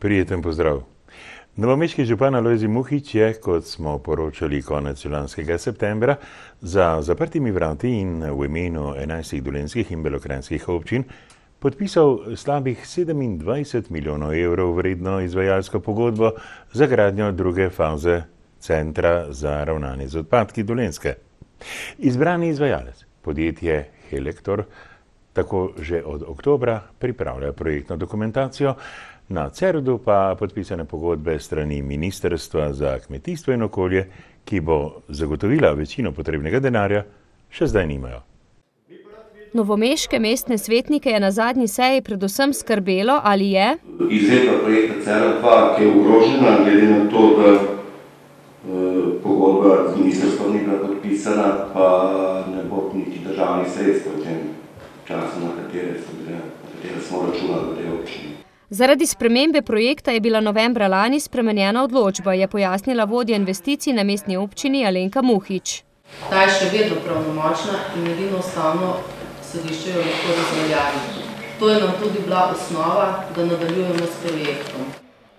Prijeten pozdrav. Novomeški župan Alojzij Muhič je, kot smo poročali konec lanskega septembra, za zaprtimi vrati in v imenu 11 dolenjskih in belokranjskih občin podpisal slabih 27 milijonov evrov vredno izvajalsko pogodbo za gradnjo druge faze Centra za ravnanje z odpadki Dolenjske. Izbrani izvajalec, podjetje Helektor, tako že od oktobra pripravlja projektno dokumentacijo, na Cerudu pa podpisane pogodbe strani Ministrstva za kmetijstvo in okolje, ki bo zagotovila večino potrebnega denarja, še zdaj nimajo. Novomeške mestne svetnike je na zadnji seji predvsem skrbelo, ali je izvedba projekta Cerud 2, ki je ogrožena, glede na to, da pogodba z ministrstvom ni bila podpisana, pa ne bo niti državnih sredstev v tem času, na katere smo računali v tej občini. Zaradi spremembe projekta je bila novembra lani spremenjena odločba, je pojasnila vodja investicij na mestni občini Alenka Muhič. Ta je še vedno pravnomočna in edino ustavno sodišče jo lahko razveljavi. To je nam tudi bila osnova, da nadaljujemo s projektom.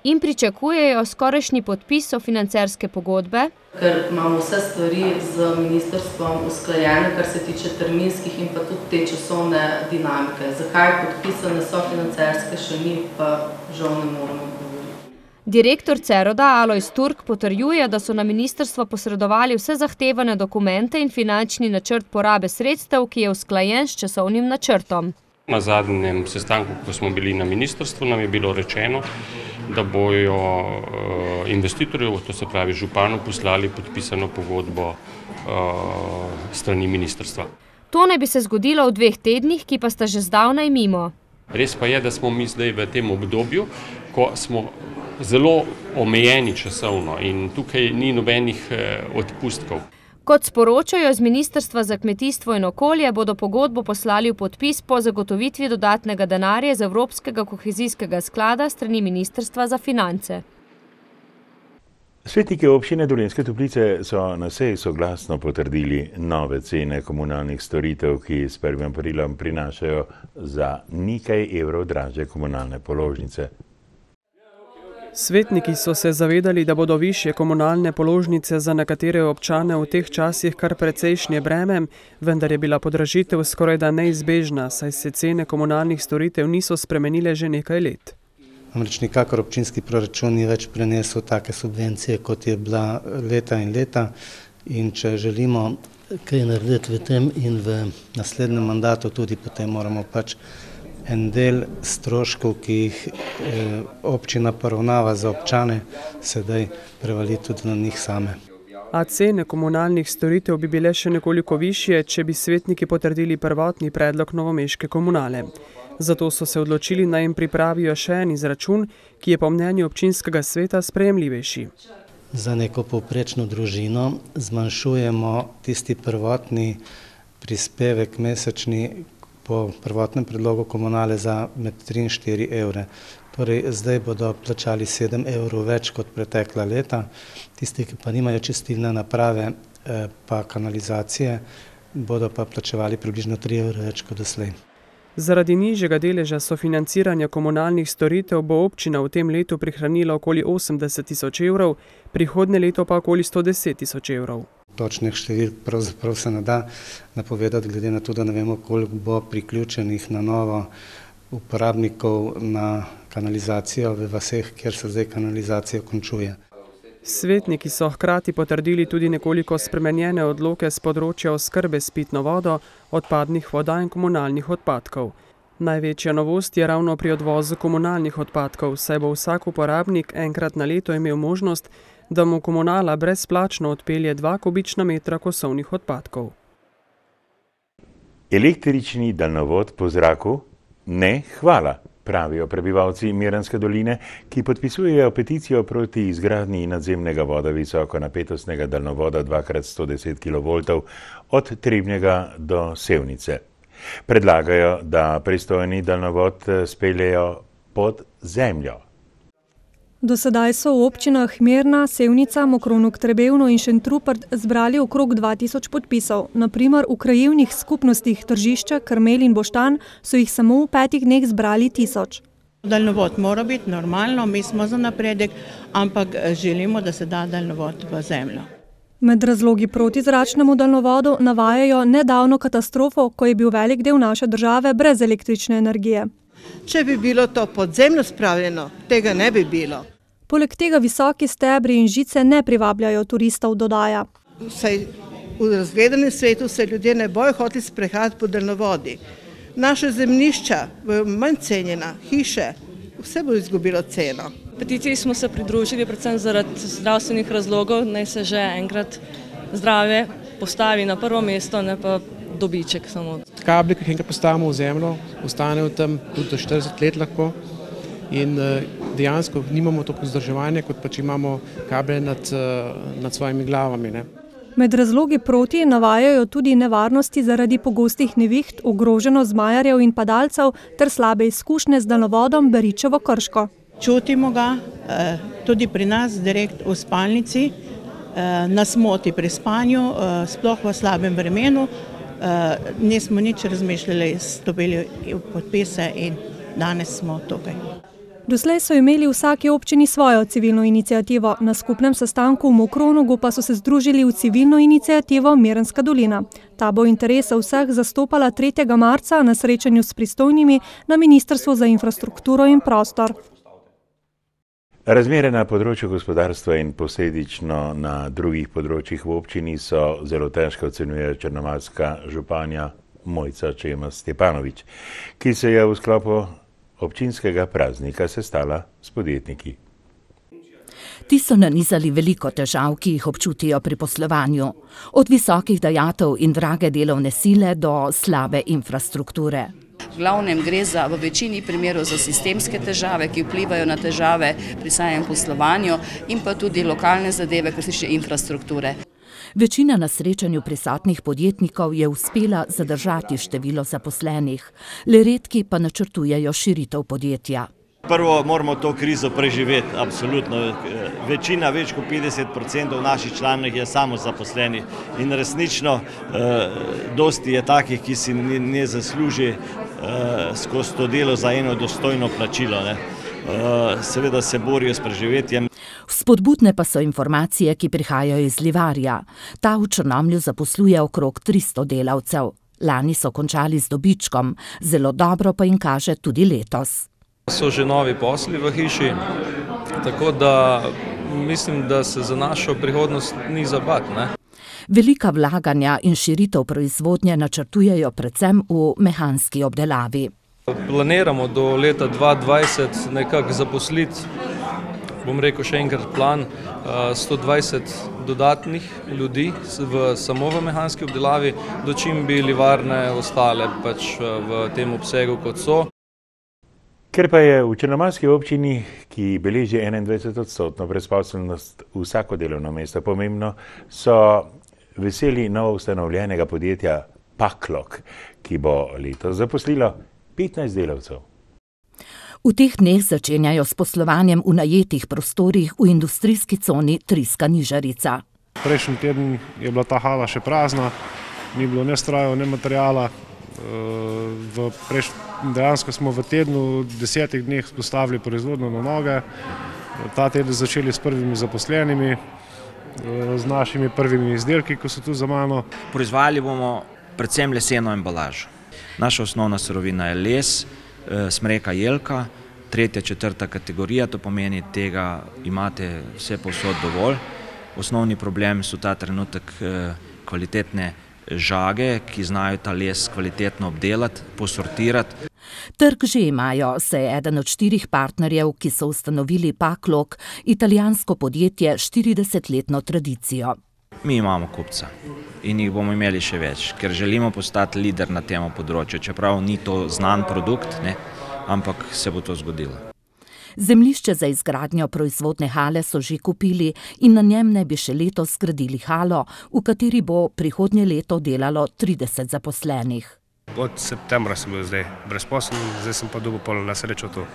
In pričakujejo skorajšnji podpis sofinancerske pogodbe, ker imamo vse stvari z ministrstvom usklajene, kar se tiče terminskih in pa tudi te časovne dinamike. Zakaj podpisane sofinancerske še ni, pa žal ne moremo govoriti. Direktor Ceruda Alojz Turk potrjuje, da so na ministrstvo posredovali vse zahtevane dokumente in finančni načrt porabe sredstev, ki je usklajen s časovnim načrtom. Na zadnjem sestanku, ko smo bili na ministrstvu, nam je bilo rečeno, da bojo investitorju, to se pravi županu, poslali podpisano pogodbo strani ministrstva. To naj bi se zgodilo v 2 tednih, ki pa sta že zdavnaj mimo. Res pa je, da smo mi zdaj v tem obdobju, ko smo zelo omejeni časovno in tukaj ni nobenih odpustkov. Kot sporočajo z Ministrstva za kmetijstvo in okolje, bodo pogodbo poslali v podpis po zagotovitvi dodatnega denarja z Evropskega kohezijskega sklada strani Ministrstva za finance. Svetniki občine Dolenjske Toplice so na seji soglasno potrdili nove cene komunalnih storitev, ki s 1. aprilom prinašajo za nekaj evrov dražje komunalne položnice. Svetniki so se zavedali, da bodo višje komunalne položnice za nekatere občane v teh časih kar precejšnje breme, vendar je bila podražitev skorajda neizbežna, saj se cene komunalnih storitev niso spremenile že nekaj let. Namreč nikakor občinski proračun ni več prenesel take subvencije, kot je bila leta in leta, in če želimo kaj narediti v tem in v naslednjem mandatu, tudi potem moramo pač en del stroškov, ki jih občina poravnava za občane, sedaj prevali tudi na njih same. A cene komunalnih storitev bi bile še nekoliko višje, če bi svetniki potrdili prvotni predlog novomeške komunale. Zato so se odločili, naj jim pripravijo še en izračun, ki je po mnenju občinskega sveta sprejemljivejši. Za neko povprečno družino zmanjšujemo tisti prvotni prispevek mesečni po prvotnem predlogu komunale za med 3 in 4 evre. Torej, zdaj bodo plačali 7 evrov več kot pretekla leta. Tisti, ki pa nimajo čistilne naprave pa kanalizacije, bodo pa plačevali približno 3 evre več kot doslej. Zaradi nižjega deleža sofinanciranja komunalnih storitev bo občina v tem letu prihranila okoli 80 tisoč evrov, prihodnje leto pa okoli 110 tisoč evrov. Točnih številk pravzaprav se ne da napovedati, glede na to, da ne vemo, koliko bo priključenih na novo uporabnikov na kanalizacijo v vaseh, kjer se zdaj kanalizacija končuje. Svetniki so hkrati potrdili tudi nekoliko spremenjene odloke z področja oskrbe s pitno vodo, odpadnih voda in komunalnih odpadkov. Največja novost je ravno pri odvozu komunalnih odpadkov, saj bo vsak uporabnik enkrat na leto imel možnost, da mu komunala brezplačno odpelje 2 kubična metra kosovnih odpadkov. Električni daljnovod po zraku? Ne, hvala, pravijo prebivalci Miranske doline, ki podpisujejo peticijo proti izgradnji nadzemnega visokonapetostnega daljnovoda 2x110 kV od Trebnjega do Sevnice. Predlagajo, da pristojni daljnovod speljejo pod zemljo. Do sedaj so v občinah Mirna, Sevnica, Mokronog, Trebevno in Šentrupert zbrali okrog 2000 podpisov. Na primer, v krajevnih skupnostih Tržišče, Krmelj in Boštanj so jih samo v 5 dneh zbrali 1000. Daljnovod mora biti normalno, mi smo za napredek, ampak želimo, da se da daljnovod v zemljo. Med razlogi proti zračnemu daljnovodu navajajo nedavno katastrofo, ko je bil velik del naše države brez električne energije. Če bi bilo to pod zemljo spravljeno, tega ne bi bilo. Poleg tega visoki stebri in žice ne privabljajo turistov, dodaja. Saj v razgledanem svetu se ljudje ne bojo hoteli sprehajati po daljnovodi. Naše zemljišča bojo manj cenjena, hiše, vse bo izgubilo ceno. Peticiji smo se pridružili predvsem zaradi zdravstvenih razlogov, naj se že enkrat zdravje postavi na prvo mesto, ne pa dobiček samo. Kabli, ki jih enkrat postavimo v zemljo, ostanejo tam tudi do 40 let lahko in dejansko nimamo toliko vzdrževanja, kot pa če imamo kable nad svojimi glavami. Ne. Med razlogi proti navajajo tudi nevarnosti zaradi pogostih neviht, ogroženost zmajarjev in padalcev ter slabe izkušnje z daljnovodom Beričevo-Krško. Čutimo ga tudi pri nas direkt v spalnici, nas moti pri spanju, sploh v slabem vremenu. Nismo nič razmišljali, dobili podpise in danes smo tukaj. Doslej so imeli v vsaki občini svojo civilno iniciativo, na skupnem sestanku v Mokronogu pa so se združili v civilno iniciativo Mirenska dolina. Ta bo interese vseh zastopala 3. marca na srečanju s pristojnimi na Ministrstvu za infrastrukturo in prostor. Razmere na področju gospodarstva in posledično na drugih področjih v občini so zelo težko, ocenjuje črnomaljska županja Mojca Čemas Stepanovič, ki se je v sklopu občinskega praznika sestala s podjetniki. Ti so nanizali veliko težav, ki jih občutijo pri poslovanju. Od visokih dajatev in drage delovne sile do slabe infrastrukture. V glavnem gre v večini primerov za sistemske težave, ki vplivajo na težave pri samem poslovanju in pa tudi lokalne zadeve, kar se tiče infrastrukture. Večina na srečanju prisotnih podjetnikov je uspela zadržati število zaposlenih, le redki pa načrtujejo širitev podjetja. Prvo moramo to krizo preživeti, absolutno. Večina, več kot 50% naših članov je samozaposlenih in resnično dosti je takih, ki si ne zasluži skozi to delo za eno dostojno plačilo. Seveda se borijo s preživetjem. Vzpodbudne pa so informacije, ki prihajajo iz Livarja. Ta v Črnomlju zaposluje okrog 300 delavcev. Lani so končali z dobičkom, zelo dobro pa jim kaže tudi letos. So že novi posli v hiši, tako da mislim, da se za našo prihodnost ni za bati, ne? Velika vlaganja in širitev proizvodnje načrtujejo predvsem v mehanski obdelavi. Planiramo do leta 2020 nekako zaposliti, bom rekel še enkrat plan, 120 dodatnih ljudi samo v mehanski obdelavi, dočim bi livarne ostale pač v tem obsegu, kot so. Ker pa je v črnomaljski občini, ki beleži 21% brezposelnost vsako delovno mesto pomembno, so veseli novo ustanovljenega podjetja Paklok, ki bo letos zaposlilo 15 delavcev. V teh dneh začenjajo s poslovanjem v najetih prostorih v industrijski coni Triska Nižarica. Prejšnji teden je bila ta hala še prazna, ni bilo ne strojev, ne materijala. Dejansko smo v tednu 10 dneh postavili proizvodnjo na noge. Ta teden začeli s prvimi zaposlenimi, z našimi prvimi izdelki, ko so tu za mano. Proizvajali bomo predvsem leseno embalažo. Naša osnovna surovina je les, smreka jelka, 3., 4. kategorija, to pomeni, tega imate vse povsod dovolj. Osnovni problem so ta trenutek kvalitetne žage, ki znajo ta les kvalitetno obdelati, posortirati. Trg že imajo, se je eden od 4 partnerjev, ki so ustanovili Paklok, italijansko podjetje 40-letno tradicijo. Mi imamo kupca in jih bomo imeli še več, ker želimo postati lider na tem področju, čeprav ni to znan produkt, ne, ampak se bo to zgodilo. Zemljišče za izgradnjo proizvodne hale so že kupili in na njem naj bi še letos zgradili halo, v kateri bo prihodnje leto delalo 30 zaposlenih. Od septembra sem bil zdaj brezposeln, zdaj sem pa dobil polno na srečo tu.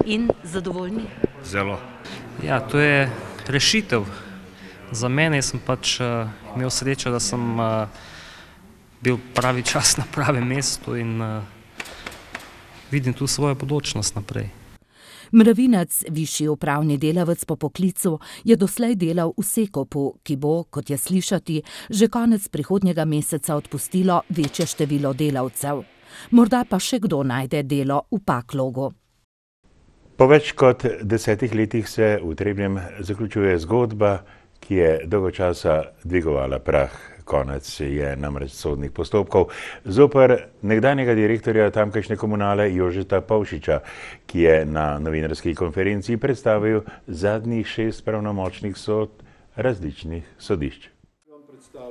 In zadovoljni? Zelo. Ja, to je rešitev. Za mene sem pač imel srečo, da sem bil pravi čas na pravem mestu in vidim tu svojo bodočnost naprej. Mravinec, višji upravni delavec po poklicu, je doslej delal v Sekopu, ki bo, kot je slišati, že konec prihodnjega meseca odpustilo večje število delavcev. Morda pa še kdo najde delo v Paklogu. Po več kot 10 letih se v Trebnjem zaključuje zgodba, ki je dolgo časa dvigovala prah. Konec je namreč sodnih postopkov zoper nekdanjega direktorja tamkajšnje komunale Jožeta Pavšiča, ki je na novinarski konferenciji predstavil zadnjih 6 pravnomočnih sodb različnih sodišč.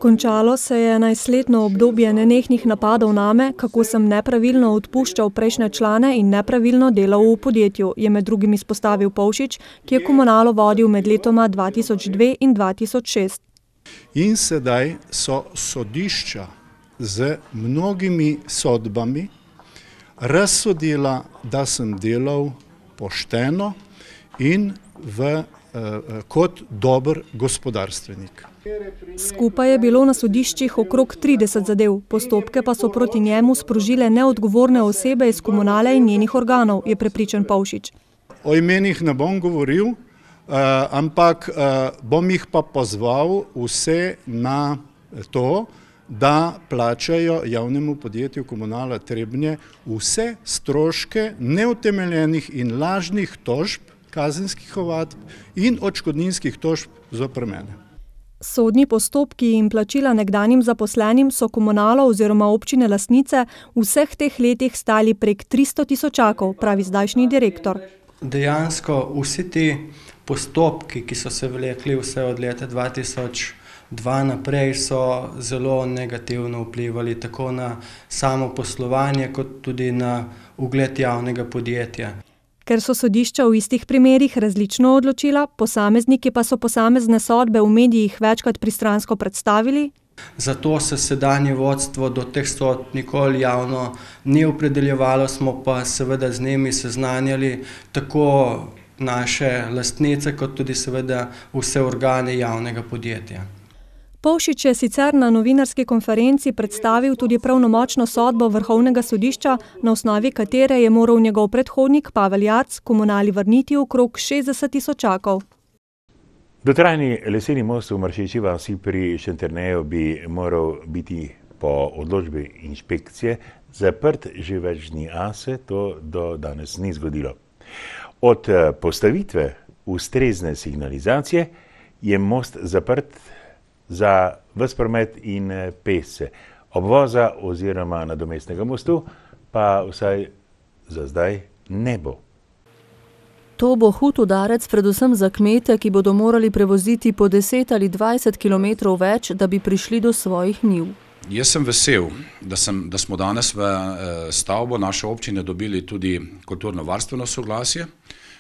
Končalo se je 11-letno obdobje nenehnih napadov name, kako sem nepravilno odpuščal prejšnje člane in nepravilno delal v podjetju, je med drugim izpostavil Pavšič, ki je komunalo vodil med letoma 2002 in 2006. In sedaj so sodišča z mnogimi sodbami razsodila, da sem delal pošteno in kot dober gospodarstvenik. Skupaj je bilo na sodiščih okrog 30 zadev, postopke pa so proti njemu sprožile neodgovorne osebe iz komunale in njenih organov, je prepričan Pavšič. O imenih ne bom govoril, ampak bom jih pa pozval vse na to, da plačajo javnemu podjetju Komunala Trebnje vse stroške neutemeljenih in lažnih tožb, kazenskih ovadb in odškodninskih tožb zoper mene. Sodni postopki in plačila nekdanjim zaposlenim so komunalo oziroma občine lastnice v vseh teh letih stali prek 300 tisočakov, pravi zdajšnji direktor. Dejansko vsi ti postopki, ki so se vlekli vse od leta 2002 naprej, so zelo negativno vplivali tako na samo poslovanje, kot tudi na ugled javnega podjetja. Ker so sodišča v istih primerih različno odločila, posamezniki pa so posamezne sodbe v medijih večkrat pristransko predstavili. Zato se sedanje vodstvo do teh sodb nikoli javno ni opredeljevalo, smo pa seveda z njimi seznanjali tako naše lastnice, kot tudi seveda vse organe javnega podjetja. Pavšič je sicer na novinarski konferenci predstavil tudi pravnomočno sodbo Vrhovnega sodišča, na osnovi katere je moral njegov predhodnik Pavel Jarc komunali vrniti okrog 60 tisočakov. Dotrajni leseni most v Maršeči vasi pri Šentjerneju bi moral biti po odločbi inšpekcije zaprt že več dni, a se to do danes ni zgodilo. Od postavitve ustrezne signalizacije je most zaprt za ves promet in pešce. Obvoza oziroma nadomestnega mostu pa vsaj za zdaj ne bo. To bo hud udarec predvsem za kmete, ki bodo morali prevoziti po 10 ali 20 kilometrov več, da bi prišli do svojih njiv. Jaz sem vesel, da smo danes v stavbo naše občine dobili tudi kulturno-varstveno soglasje,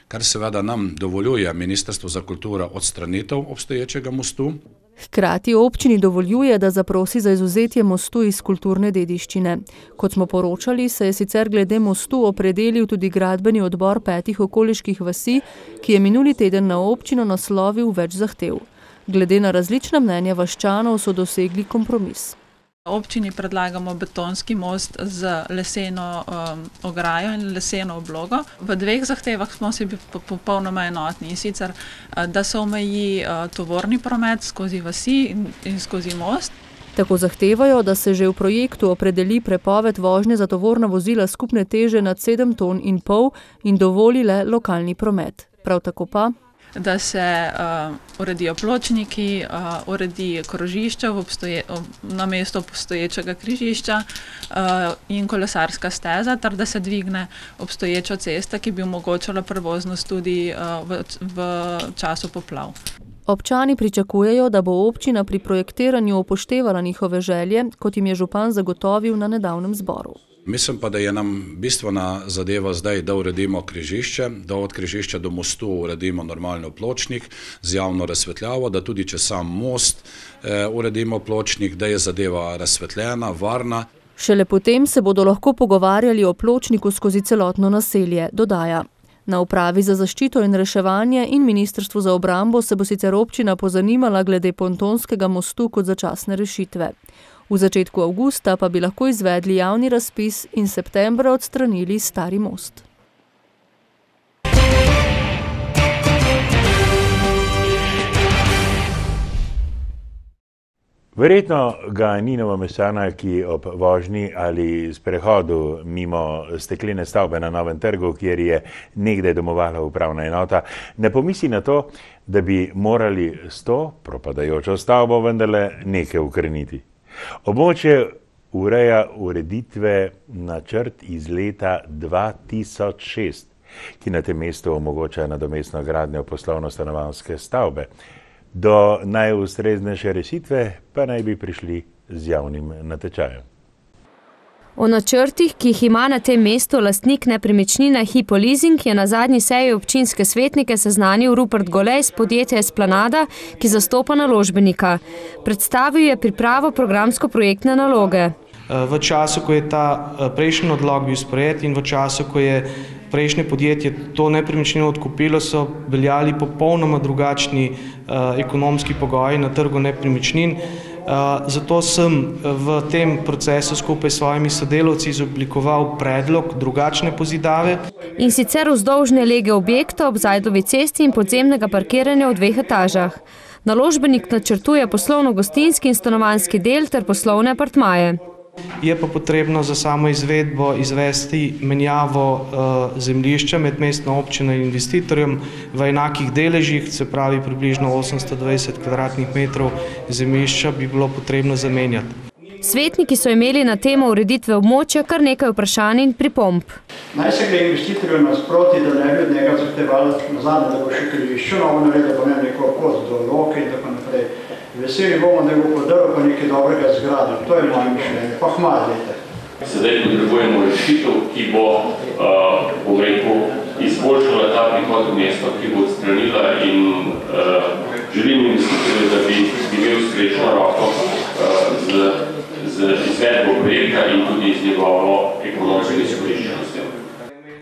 kar seveda nam dovoljuje Ministrstvo za kulturo odstranitev obstoječega mostu. Hkrati občini dovoljuje, da zaprosi za izvzetje mostu iz kulturne dediščine. Kot smo poročali, se je sicer glede mostu opredelil tudi gradbeni odbor 5 okoliških vasi, ki je minuli teden na občino naslovil več zahtev. Glede na različna mnenja vaščanov so dosegli kompromis. Občini predlagamo betonski most z leseno ograjo in leseno oblogo. V 2 zahtevah smo si popolnoma enotni, in sicer, da se omeji tovorni promet skozi vasi in skozi most. Tako zahtevajo, da se že v projektu opredeli prepoved vožnje za tovorna vozila skupne teže nad 7,5 ton in dovoli le lokalni promet. Prav tako pa da se uredijo pločniki, uredi krožišče na mesto obstoječega križišča in kolesarska steza, ter da se dvigne obstoječa cesta, ki bi omogočala prevoznost tudi v času poplav. Občani pričakujejo, da bo občina pri projektiranju upoštevala njihove želje, kot jim je župan zagotovil na nedavnem zboru. Mislim pa, da je nam bistvena zadeva zdaj, da uredimo križišče, da od križišča do mostu uredimo normalno pločnik z javno razsvetljavo, da tudi če sam most uredimo pločnik, da je zadeva razsvetljena, varna. Šele potem se bodo lahko pogovarjali o pločniku skozi celotno naselje, dodaja. Na upravi za zaščito in reševanje in Ministrstvu za obrambo se bo sicer občina pozanimala glede pontonskega mostu kot začasne rešitve. V začetku avgusta pa bi lahko izvedli javni razpis in septembra odstranili stari most. Verjetno ga ni Novomeščana, ki ob vožnji ali sprehodu mimo steklene stavbe na Novem trgu, kjer je nekdaj domovala upravna enota, ne pomisli na to, da bi morali s to propadajočo stavbo vendarle nekaj ukreniti. Območje ureja ureditve načrt iz leta 2006, ki na tem mestu omogoča nadomestno gradnjo poslovno-stanovanjske stavbe. Do najustreznejše rešitve pa naj bi prišli z javnim natečajem. O načrtih, ki jih ima na tem mestu lastnik nepremičnine Hypo Leasing, je na zadnji seji občinske svetnike seznanil Rupert Golej z podjetja Esplanada, ki zastopa naložbenika. Predstavil je pripravo programsko-projektne naloge. V času, ko je ta prejšnji odlog bil sprejet in v času, ko je prejšnje podjetje to nepremičnino odkupilo, so veljali popolnoma drugačni ekonomski pogoji na trgu nepremičnin. Zato sem v tem procesu skupaj s svojimi sodelavci izoblikoval predlog drugačne pozidave. In sicer vzdolžne lege objekta ob Zajdovi cesti in podzemnega parkiranja v 2 etažah. Naložbenik načrtuje poslovno-gostinski in stanovanjski del ter poslovne apartmaje. Je pa potrebno za samo izvedbo izvesti menjavo zemljišča med mestno občino in investitorjem v enakih deležih, se pravi približno 820 kvadratnih metrov zemljišča bi bilo potrebno zamenjati. Svetniki so imeli na temo ureditve območja kar nekaj vprašanj in pripomb. Naj se gre investitorju nasproti, da ne bi od njega zahtevali nazadnje, da bo še križišče novo naredil, da bo ne neko kost do Loke in tako naprej. Veseli bomo, da bo podaril pa nekaj dobrega zgradil. To je moje mišljenje. Pa hvala, dejte. Sedaj potrebujemo rešitev, ki bo, bom rekel, izboljšala ta prihod v mesto, ki bo odstranila in želim investitorju, da bi imel srečno roko z izvedbo projekta in tudi z njegovo ekonomsko izkoriščenostjo.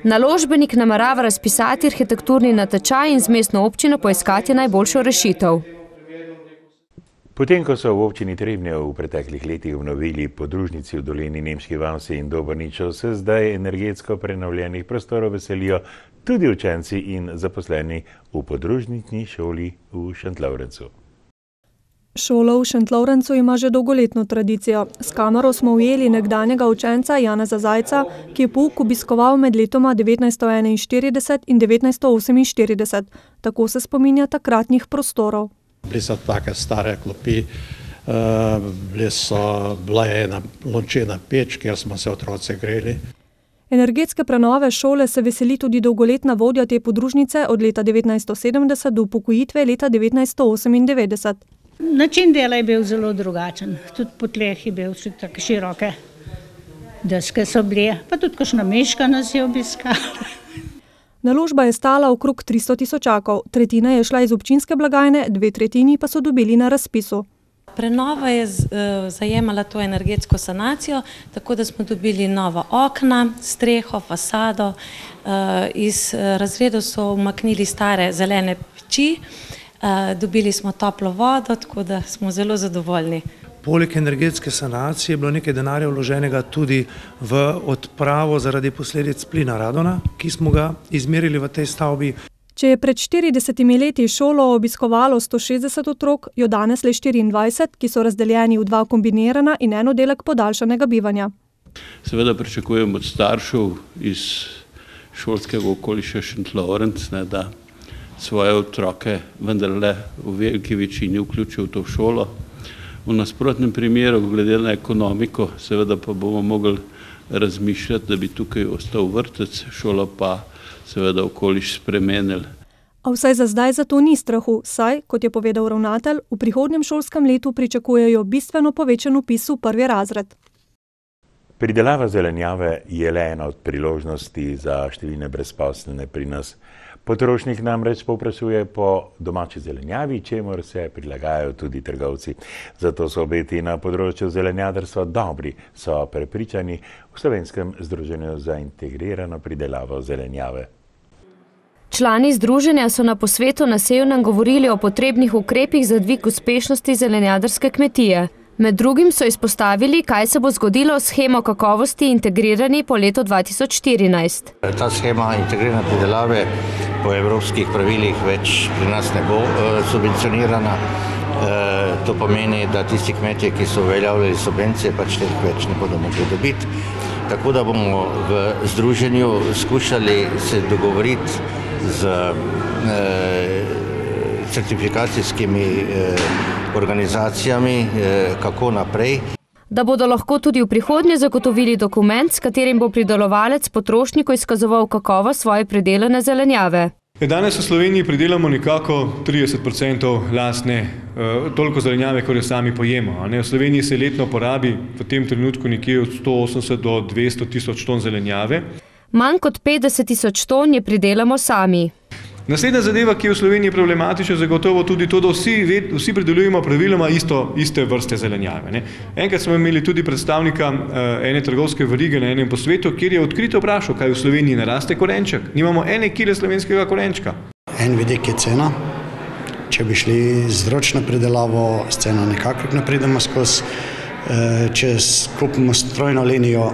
Naložbenik namerava razpisati arhitekturni natečaj in z mestno občino poiskati najboljšo rešitev. Potem, ko so v občini Trebnje v preteklih letih obnovili podružnici v dolini Nemški vasi in Dobrničev, se zdaj energetsko prenovljenih prostorov veselijo tudi učenci in zaposleni v podružnični šoli v Šentlovrencu. Šola v Šentlovrencu ima že dolgoletno tradicijo. S kamero smo ujeli nekdanjega učenca Janeza Zajca, ki je pouk obiskoval med letoma 1941 in 1948. Tako se spominja takratnih prostorov. Bili so take stare klopi, bila je ena lončena peč, kjer smo se otroci greli. Energetske prenove šole se veseli tudi dolgoletna vodja te podružnice od leta 1970 do upokojitve leta 1998. Način dela je bil zelo drugačen, tudi po tleh je bil tako široke deske so bile, pa tudi kakšna miška nas je obiskala. Naložba je stala okrog 300 tisočakov, tretjina je šla iz občinske blagajne, 2/3 pa so dobili na razpisu. Prenova je zajemala to energetsko sanacijo, tako da smo dobili nova okna, streho, fasado, iz razredov so umaknili stare zelene peči, dobili smo toplo vodo, tako da smo zelo zadovoljni. Poleg energetske sanacije je bilo nekaj denarja vloženega tudi v odpravo zaradi posledic plina radona, ki smo ga izmerili v tej stavbi. Če je pred 40 leti šolo obiskovalo 160 otrok, jo danes le 24, ki so razdeljeni v 2 kombinirana in en oddelek podaljšanega bivanja. Seveda pričakujem od staršev iz šolskega okoliša Šentlovrenc, da svoje otroke vendarle v veliki večini vključijo v to šolo. V nasprotnem primeru, glede na ekonomiko, seveda pa bomo mogli razmišljati, da bi tukaj ostal vrtec, šolo pa seveda okoliš spremenili. A vsaj za zdaj za to ni strahu, saj, kot je povedal ravnatelj, v prihodnjem šolskem letu pričakujejo bistveno povečan vpis v 1. razred. Pridelava zelenjave je le ena od priložnosti za številne brezposelne pri nas. Potrošnik namreč povprašuje po domači zelenjavi, čemur se prilagajajo tudi trgovci. Zato so obeti na področju zelenjadarstva dobri, so prepričani v Slovenskem združenju za integrirano pridelavo zelenjave. Člani združenja so na posvetu na Sevnem govorili o potrebnih ukrepih za dvig uspešnosti zelenjadarske kmetije. Med drugim so izpostavili, kaj se bo zgodilo s shemo kakovosti integrirani po letu 2014. Ta shema integrirane pridelave po evropskih pravilih več pri nas ne bo subvencionirana. To pomeni, da tisti kmetje, ki so uveljavljali subvencije, pač teh več ne bodo mogli dobiti. Tako da bomo v združenju skušali se dogovoriti z certifikacijskimi organizacijami, kako naprej. Da bodo lahko tudi v prihodnje zagotovili dokument, s katerim bo pridelovalec potrošniku izkazoval kakovost svoje pridelane zelenjave. Danes v Sloveniji pridelamo nekako 30% lastne, toliko zelenjave, kot jo sami pojemo. V Sloveniji se letno porabi v tem trenutku nekje od 180 do 200 tisoč ton zelenjave. Manj kot 50 tisoč ton je pridelamo sami. Naslednja zadeva, ki je v Sloveniji problematična, je zagotovo tudi to, da vsi pridelujemo praviloma iste vrste zelenjave. Enkrat smo imeli tudi predstavnika ene trgovske verige na enem posvetu, kjer je odkrito vprašal, kaj v Sloveniji naraste korenček. Nimamo ene kile slovenskega korenčka. En vidik je cena. Če bi šli z ročno pridelavo, s ceno nekako ne pridemo skozi. Če kupimo strojno linijo,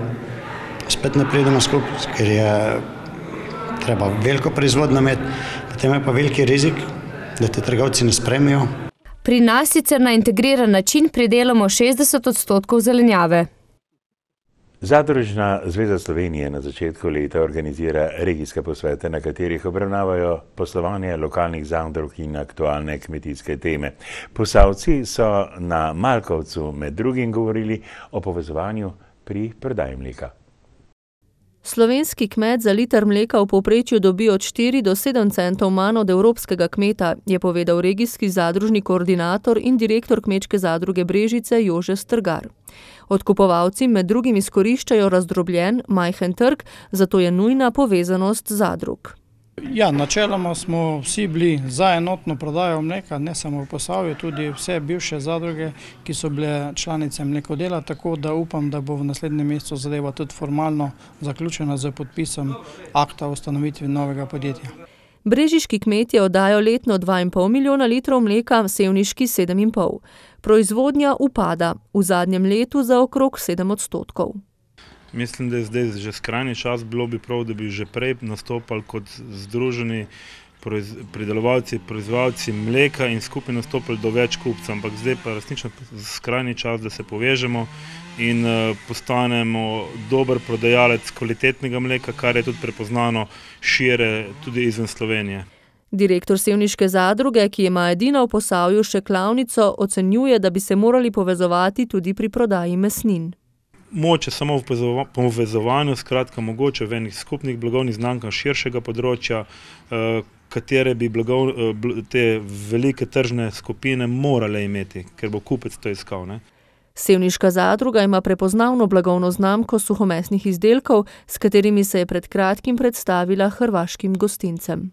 spet ne pridemo skozi, ker je treba veliko proizvodno imeti, potem je pa veliki rizik, da te trgovci ne spremijo. Pri nas sicer na integriran način pridelamo 60% zelenjave. Zadružna zveza Slovenije na začetku leta organizira regijske posvete, na katerih obravnavajo poslovanje lokalnih zadrug in aktualne kmetijske teme. Posavci so na Malkovcu med drugim govorili o povezovanju pri prodaji mleka. Slovenski kmet za liter mleka v povprečju dobi od 4 do 7 centov manj od evropskega kmeta, je povedal regijski zadružni koordinator in direktor kmečke zadruge Brežice Jože Strgar. Odkupovalci med drugim izkoriščajo razdrobljen, majhen trg, zato je nujna povezanost zadrug. Ja, načeloma smo vsi bili za enotno prodajo mleka, ne samo v Posavju, tudi vse bivše zadruge, ki so bile članice mlekodela, tako da upam, da bo v naslednjem mesecu zadeva tudi formalno zaključena z podpisom akta o ustanovitvi novega podjetja. Brežiški kmetje oddajo letno 2,5 milijona litrov mleka, sevniški 7,5. Proizvodnja upada, v zadnjem letu za okrog 7%. Mislim, da je zdaj že skrajni čas, bilo bi prav, da bi že prej nastopali kot združeni pridelovalci, proizvajalci mleka in skupaj nastopili do več kupcev, ampak zdaj pa resnično skrajni čas, da se povežemo in postanemo dober prodajalec kvalitetnega mleka, kar je tudi prepoznano šire tudi izven Slovenije. Direktor sevniške zadruge, ki ima edina v Posavju še klavnico, ocenjuje, da bi se morali povezovati tudi pri prodaji mesnin. Moče samo v povezovanju, skratka mogoče v enih skupnih blagovnih znamkah širšega področja, katere bi te velike tržne skupine morale imeti, ker bo kupec to iskal. Sevniška zadruga ima prepoznavno blagovno znamko suhomesnih izdelkov, s katerimi se je pred kratkim predstavila hrvaškim gostincem.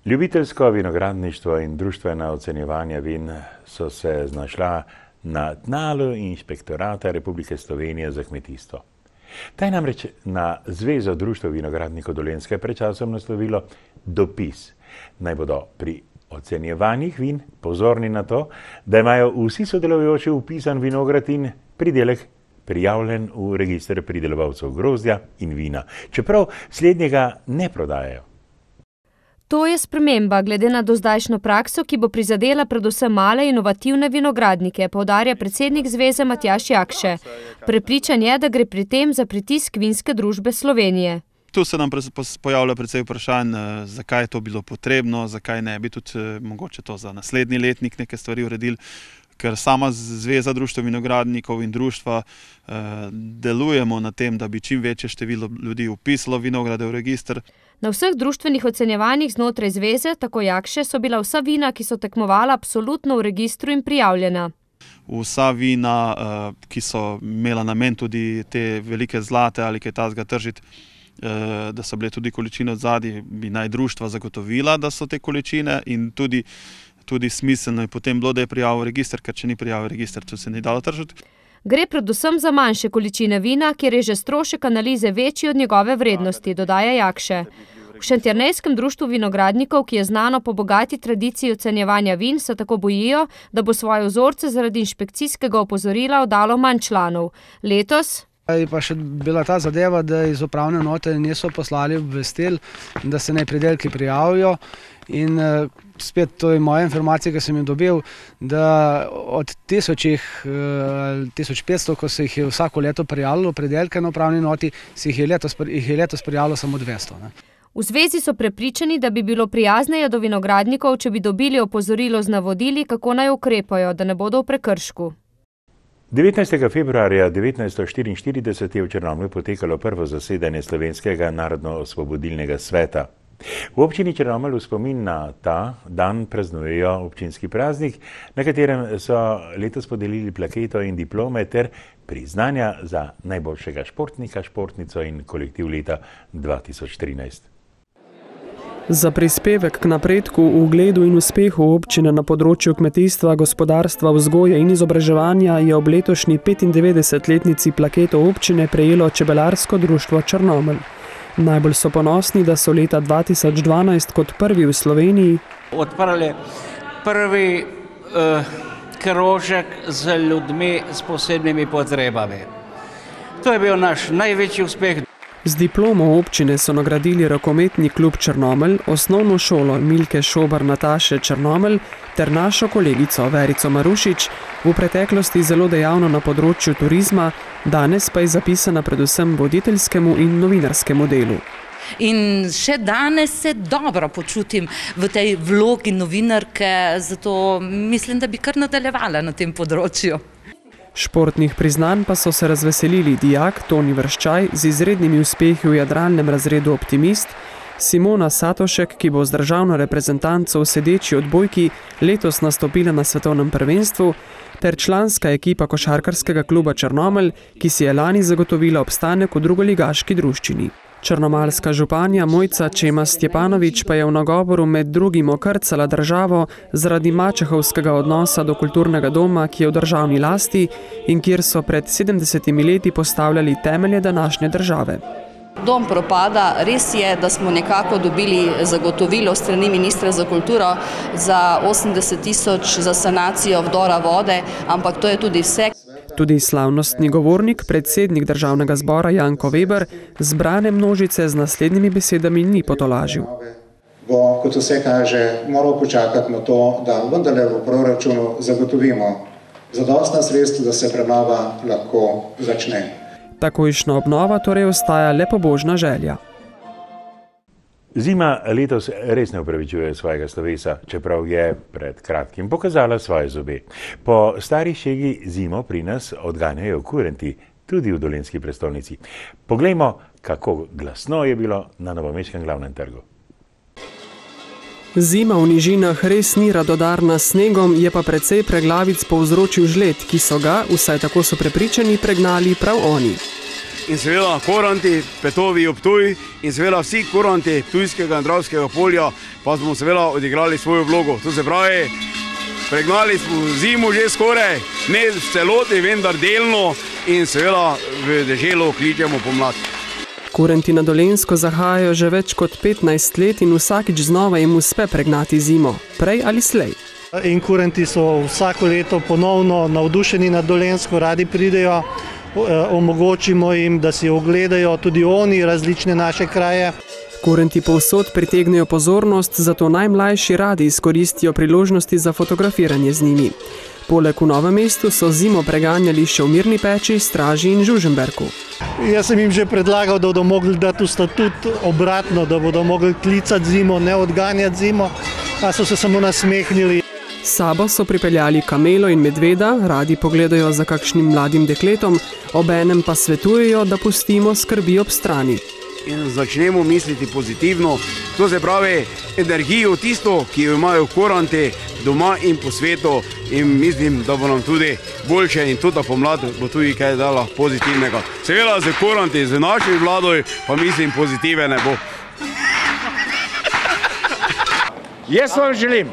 Ljubiteljsko vinogradništvo in društvena ocenjevanja vin so se znašla na tnalu Inšpektorata Republike Slovenije za kmetijstvo. Ta je namreč na Zvezo društva vinogradnikov Dolenjske pred časom naslovilo dopis. Naj bodo pri ocenjevanjih vin pozorni na to, da imajo vsi sodelujoči vpisan vinograd in pridelek prijavljen v register pridelovalcev grozdja in vina, čeprav slednjega ne prodajajo. To je sprememba glede na dozdajšnjo prakso, ki bo prizadela predvsem male inovativne vinogradnike, poudarja predsednik zveze Matjaž Jakše. Prepričan je, da gre pri tem za pritisk Vinske družbe Slovenije. Tu se nam pojavlja precej vprašanj, zakaj je to bilo potrebno, zakaj ne bi tudi mogoče to za naslednji letnik neke stvari uredili, ker sama Zveza društva vinogradnikov in društva delujemo na tem, da bi čim večje število ljudi vpisalo vinograde v register. Na vseh društvenih ocenjevanjih znotraj zveze, tako Jakše, so bila vsa vina, ki so tekmovala, absolutno v registru in prijavljena. Vsa vina, ki so imela namen tudi te velike zlate ali kaj takega tržiti, da so bile tudi količine odzadaj, bi naj društva zagotovila, da so te količine in tudi smiselno je potem bilo, da je prijavil register, ker če ni prijavil register, to se ni dalo tržiti. Gre predvsem za manjše količine vina, kjer je že strošek analize večji od njegove vrednosti, dodaja Jakše. V Šentjernejskem društvu vinogradnikov, ki je znano po bogati tradiciji ocenjevanja vin, se tako bojijo, da bo svoje vzorce zaradi inšpekcijskega opozorila oddalo manj članov. Letos Je pa še bila ta zadeva, da iz upravne enote niso poslali obvestil, da se naj pridelki prijavijo. In spet to je moja informacija, ki sem jo dobil, da od 1500, ko se jih je vsako leto prijavilo pridelke na upravni enoti, jih je letos prijavilo samo 200. Ne. V zvezi so prepričani, da bi bilo prijazneje do vinogradnikov, če bi dobili opozorilo z navodili, kako naj ukrepajo, da ne bodo v prekršku. 19. februarja 1944 je v Črnomlju potekalo prvo zasedanje Slovenskega narodno-osvobodilnega sveta. V občini Črnomelj v spomin na ta dan praznujejo občinski praznik, na katerem so letos podelili plaketo in diplome ter priznanja za najboljšega športnika, športnico in kolektiv leta 2013. Za prispevek k napredku, ugledu in uspehu občine na področju kmetijstva, gospodarstva, vzgoje in izobraževanja je ob letošnji 95-letnici plaketo občine prejelo Čebelarsko društvo Črnomelj. Najbolj so ponosni, da so leta 2012 kot prvi v Sloveniji odprli prvi krožek z ljudmi s posebnimi potrebami. To je bil naš največji uspeh. Z diplomo občine so nagradili rokometni klub Črnomelj, osnovno šolo Milke Šobar Nataše Črnomelj ter našo kolegico Verico Marušič, v preteklosti zelo dejavno na področju turizma, danes pa je zapisana predvsem voditeljskemu in novinarskemu delu. In še danes se dobro počutim v tej vlogi novinarke, zato mislim, da bi kar nadaljevala na tem področju. Športnih priznanj pa so se razveselili dijak Toni Vrščaj z izrednimi uspehi v jadralnem razredu Optimist, Simona Satošek, ki bo z državno reprezentanco v sedeči odbojki letos nastopila na svetovnem prvenstvu, ter članska ekipa košarkarskega kluba Črnomelj, ki si je lani zagotovila obstanek v drugoligaški druščini. Črnomaljska županja Mojca Čema Stjepanovič pa je v nagovoru med drugim okrcala državo zaradi mačehovskega odnosa do kulturnega doma, ki je v državni lasti in kjer so pred 70 leti postavljali temelje današnje države. Dom propada, res je, da smo nekako dobili zagotovilo strani ministra za kulturo za 80 000 za sanacijo vdora vode, ampak to je tudi vse. Tudi slavnostni govornik, predsednik državnega zbora Janko Veber, zbrane množice z naslednjimi besedami ni potolažil. Bo, kot vse kaže, moral počakati na to, da vendarle v proračunu zagotovimo zadostna sredstva, da se prenova lahko začne. Takojšnja obnova torej ostaja le pobožna želja. Zima letos res ne upravičuje svojega slovesa, čeprav je pred kratkim pokazala svoje zobe. Po stari šegi zimo pri nas odganjajo kurenti, tudi v dolenjski prestolnici. Poglejmo, kako glasno je bilo na novomeškem glavnem trgu. Zima v nižinah res ni radodarna s snegom, je pa precej preglavic povzročil žled, ki so ga, vsaj tako so prepričani, pregnali prav oni. In seveda koranti, Petovi ob Ptuj in seveda vsi koranti Ptujskega in Dravskega polja pa smo seveda odigrali svojo vlogo. To se pravi, pregnali smo zimo že skoraj, ne v celoti, vendar delno in seveda v deželo kličemo pomlad. Kurenti na Dolenjsko zahajajo že več kot 15 let in vsakič znova jim uspe pregnati zimo, prej ali slej. In kurenti so vsako leto ponovno navdušeni na Dolenjsko, radi pridejo, omogočimo jim, da si ogledajo tudi oni različne naše kraje. Kurenti povsod pritegnejo pozornost, zato najmlajši radi izkoristijo priložnosti za fotografiranje z njimi. Poleg v Novem mestu so zimo preganjali še v Mirni Peči, Straži in Žuženberku. Jaz sem jim že predlagal, da bodo mogli dati v statut obratno, da bodo mogli klicati zimo, ne odganjati zimo, a so se samo nasmehnili. S sabo so pripeljali kamelo in medveda, radi pogledajo za kakšnim mladim dekletom, obenem pa svetujejo, da pustimo skrbi ob strani. In začnemo misliti pozitivno, to se pravi energijo tisto, ki jo imajo koranti doma in po svetu in mislim, da bo nam tudi boljše in tudi pomlad bo tudi kaj dala pozitivnega. Seveda z koranti, z našim vladoj pa mislim pozitive ne bo. Jaz vam želim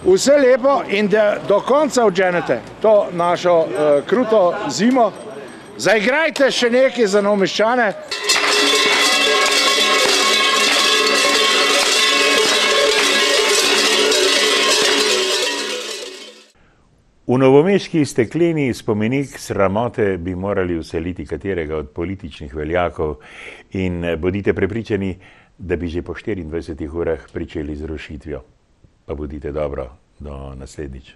vse lepo in da do konca odženete to našo kruto zimo. Zaigrajte še nekaj za Novomeščane. V novomeški stekleni spomenik sramote bi morali vseliti katerega od političnih veljakov in bodite prepričani, da bi že po 24 urah pričeli z rušitvijo. Pa bodite dobro, do naslednjič.